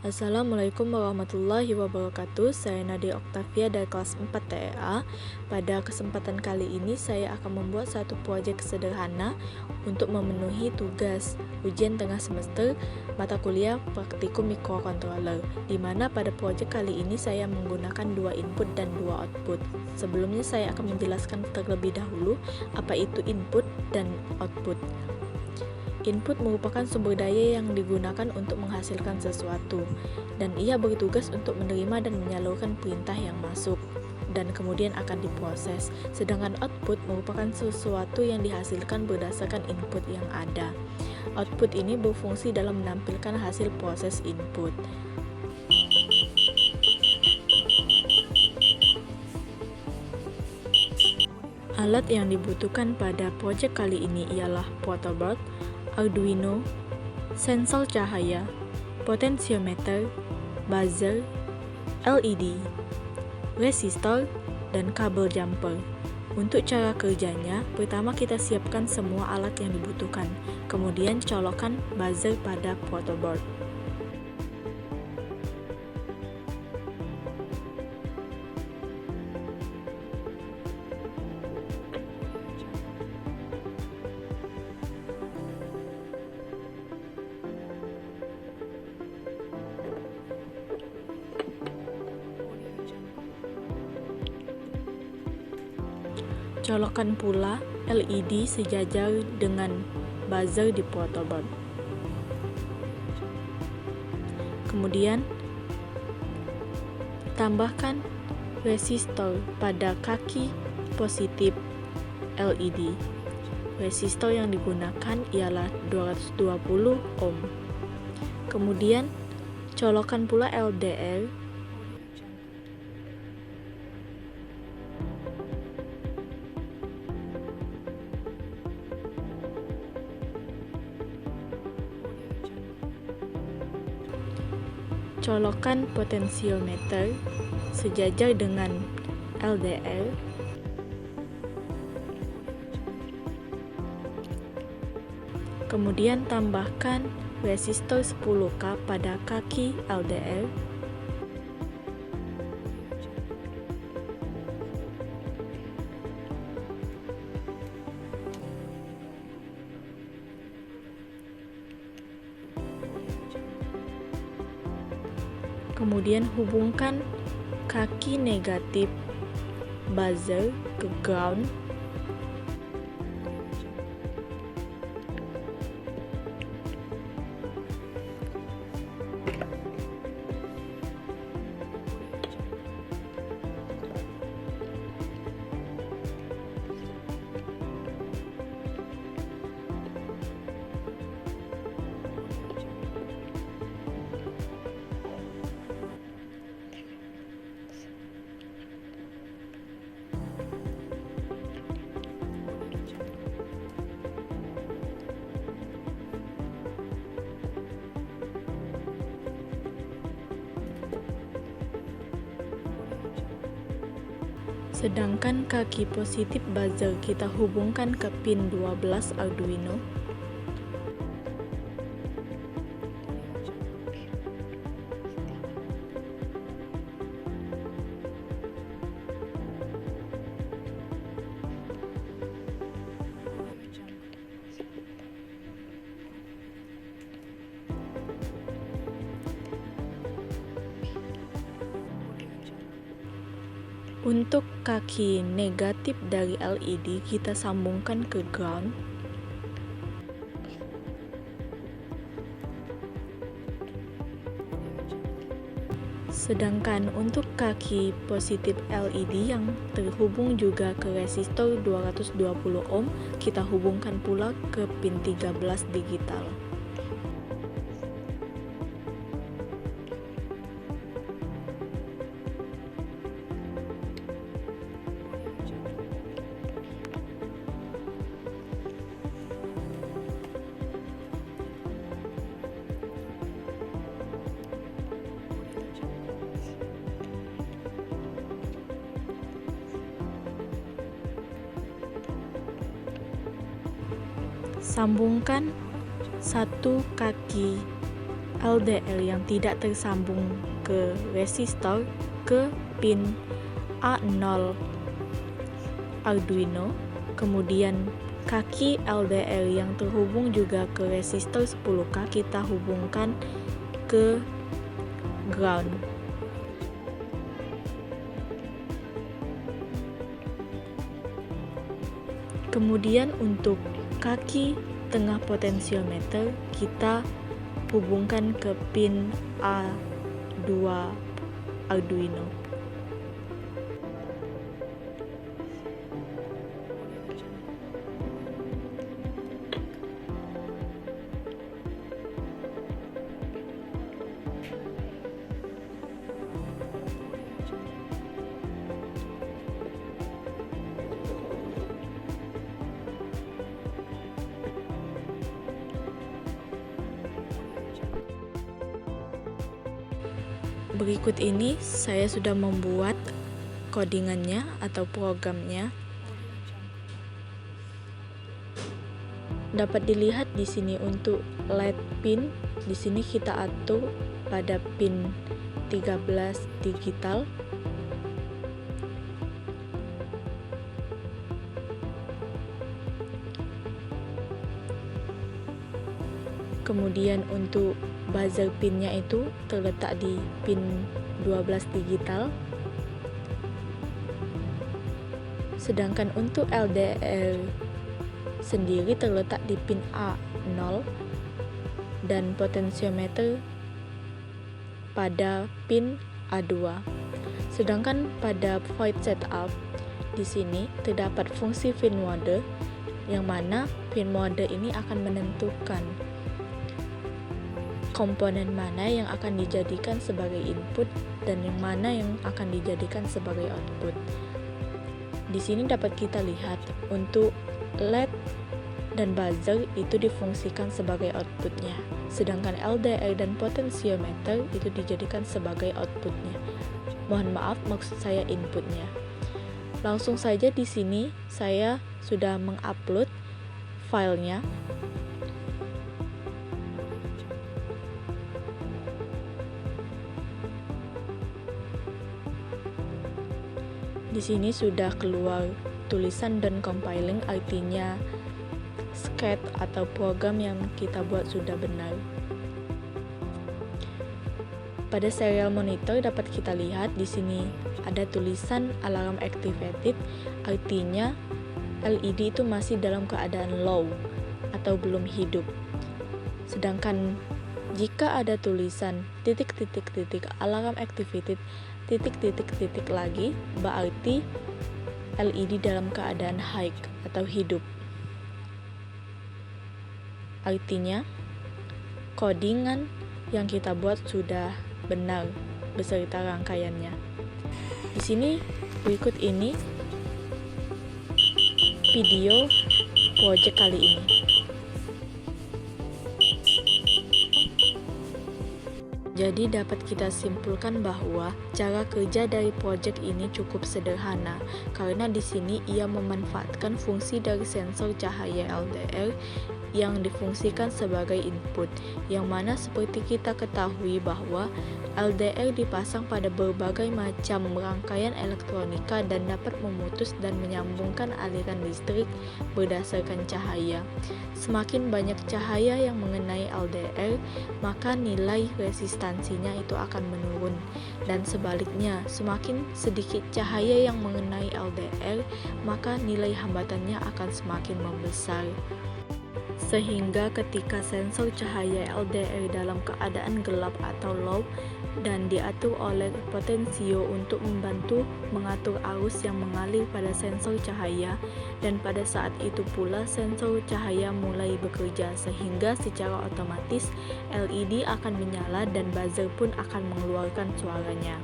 Assalamualaikum warahmatullahi wabarakatuh. Saya Nadia Oktavia dari kelas 4 TEA. Pada kesempatan kali ini saya akan membuat satu proyek sederhana untuk memenuhi tugas ujian tengah semester mata kuliah praktikum microcontroller, di mana pada proyek kali ini saya menggunakan dua input dan dua output. Sebelumnya saya akan menjelaskan terlebih dahulu apa itu input dan output. Input merupakan sumber daya yang digunakan untuk menghasilkan sesuatu, dan ia bertugas untuk menerima dan menyalurkan perintah yang masuk, dan kemudian akan diproses. Sedangkan output merupakan sesuatu yang dihasilkan berdasarkan input yang ada. Output ini berfungsi dalam menampilkan hasil proses input. Alat yang dibutuhkan pada proyek kali ini ialah protoboard, Arduino, sensor cahaya, potensiometer, buzzer, LED, resistor, dan kabel jumper. Untuk cara kerjanya, pertama kita siapkan semua alat yang dibutuhkan, kemudian colokkan buzzer pada protoboard. Colokkan pula LED sejajar dengan buzzer di protoboard. Kemudian, tambahkan resistor pada kaki positif LED. Resistor yang digunakan ialah 220 ohm. Kemudian, colokkan pula LDR colokkan potensiometer sejajar dengan LDR, kemudian tambahkan resistor 10K pada kaki LDR, kemudian hubungkan kaki negatif buzzer ke ground, sedangkan kaki positif buzzer kita hubungkan ke pin 12 Arduino. Untuk kaki negatif dari LED kita sambungkan ke ground. Sedangkan untuk kaki positif LED yang terhubung juga ke resistor 220 ohm, kita hubungkan pula ke pin 13 digital. Sambungkan satu kaki LDR yang tidak tersambung ke resistor ke pin A0 Arduino, kemudian kaki LDR yang terhubung juga ke resistor 10K kita hubungkan ke ground. Kemudian untuk kaki tengah potensiometer kita hubungkan ke pin A2 Arduino. Berikut ini saya sudah membuat codingannya atau programnya. Dapat dilihat di sini untuk LED pin, di sini kita atur pada pin 13 digital. Kemudian untuk buzzer pinnya itu terletak di pin 12 digital. Sedangkan untuk LDR sendiri terletak di pin A0 dan potensiometer pada pin A2. Sedangkan pada void setup di sini terdapat fungsi pin mode, yang mana pin mode ini akan menentukan komponen mana yang akan dijadikan sebagai input dan yang mana yang akan dijadikan sebagai output. Di sini dapat kita lihat untuk LED dan buzzer itu difungsikan sebagai outputnya, sedangkan LDR dan potensiometer itu dijadikan sebagai outputnya. Mohon maaf, maksud saya inputnya. Langsung saja di sini saya sudah mengupload filenya. Di sini sudah keluar tulisan dan compiling, artinya script atau program yang kita buat sudah benar. Pada serial monitor dapat kita lihat di sini ada tulisan alarm activated, artinya LED itu masih dalam keadaan low atau belum hidup. Sedangkan jika ada tulisan titik-titik-titik alarm activated titik-titik-titik lagi, berarti LED dalam keadaan high atau hidup. Artinya codingan yang kita buat sudah benar beserta rangkaiannya. Di sini berikut ini video project kali ini. Jadi dapat kita simpulkan bahwa cara kerja dari project ini cukup sederhana, karena di sini ia memanfaatkan fungsi dari sensor cahaya LDR yang difungsikan sebagai input, yang mana seperti kita ketahui bahwa LDR dipasang pada berbagai macam rangkaian elektronika dan dapat memutus dan menyambungkan aliran listrik berdasarkan cahaya. Semakin banyak cahaya yang mengenai LDR, maka nilai resistansinya itu akan menurun, dan sebaliknya, semakin sedikit cahaya yang mengenai LDR, maka nilai hambatannya akan semakin membesar. Sehingga ketika sensor cahaya LDR dalam keadaan gelap atau low dan diatur oleh potensio untuk membantu mengatur arus yang mengalir pada sensor cahaya, dan pada saat itu pula sensor cahaya mulai bekerja, sehingga secara otomatis LED akan menyala dan buzzer pun akan mengeluarkan suaranya.